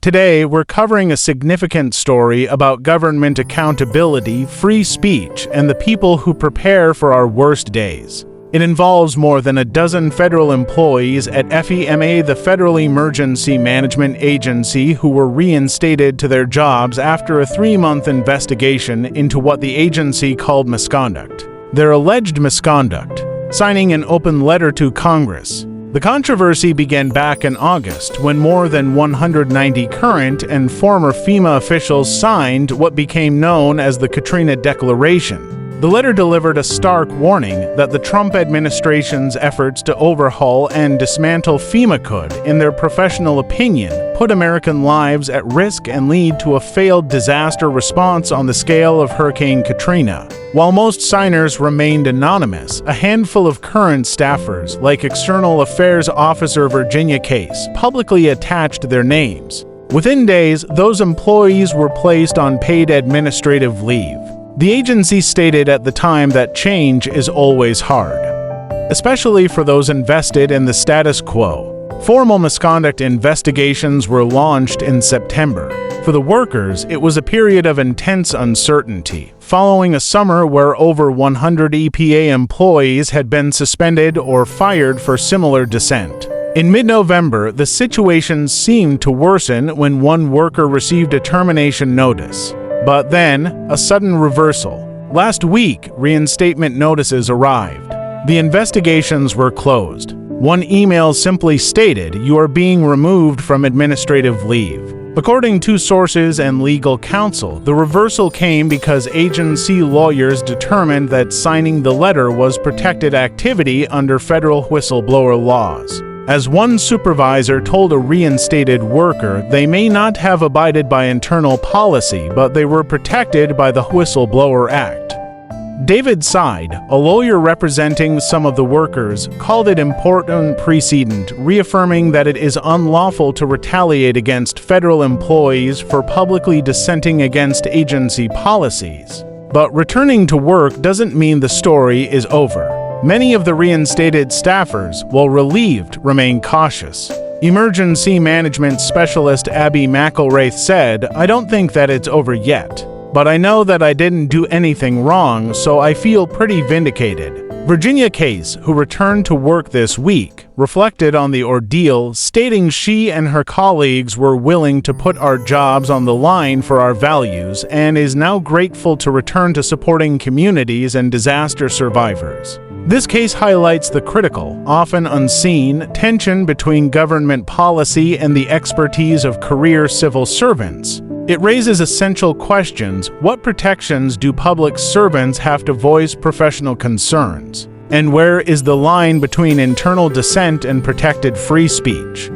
Today, we're covering a significant story about government accountability, free speech, and the people who prepare for our worst days. It involves more than a dozen federal employees at FEMA, the Federal Emergency Management Agency, who were reinstated to their jobs after a 3-month investigation into what the agency called misconduct. Their alleged misconduct: signing an open letter to Congress. The controversy began back in August when more than 190 current and former FEMA officials signed what became known as the Katrina Declaration. The letter delivered a stark warning that the Trump administration's efforts to overhaul and dismantle FEMA could, in their professional opinion, put American lives at risk and lead to a failed disaster response on the scale of Hurricane Katrina. While most signers remained anonymous, a handful of current staffers, like External Affairs Officer Virginia Case, publicly attached their names. Within days, those employees were placed on paid administrative leave. The agency stated at the time that change is always hard, especially for those invested in the status quo. Formal misconduct investigations were launched in September. For the workers, it was a period of intense uncertainty, following a summer where over 100 EPA employees had been suspended or fired for similar dissent. In mid-November, the situation seemed to worsen when one worker received a termination notice. But then, a sudden reversal. Last week, reinstatement notices arrived. The investigations were closed. One email simply stated, "You are being removed from administrative leave." According to sources and legal counsel, the reversal came because agency lawyers determined that signing the letter was protected activity under federal whistleblower laws. As one supervisor told a reinstated worker, they may not have abided by internal policy, but they were protected by the Whistleblower Act. David Side, a lawyer representing some of the workers, called it important precedent, reaffirming that it is unlawful to retaliate against federal employees for publicly dissenting against agency policies. But returning to work doesn't mean the story is over. Many of the reinstated staffers, while relieved, remain cautious. Emergency management specialist Abby McElraith said, "I don't think that it's over yet, but I know that I didn't do anything wrong, so I feel pretty vindicated." Virginia Case, who returned to work this week, reflected on the ordeal, stating she and her colleagues were willing to put our jobs on the line for our values and is now grateful to return to supporting communities and disaster survivors. This case highlights the critical, often unseen, tension between government policy and the expertise of career civil servants. It raises essential questions: what protections do public servants have to voice professional concerns? And where is the line between internal dissent and protected free speech?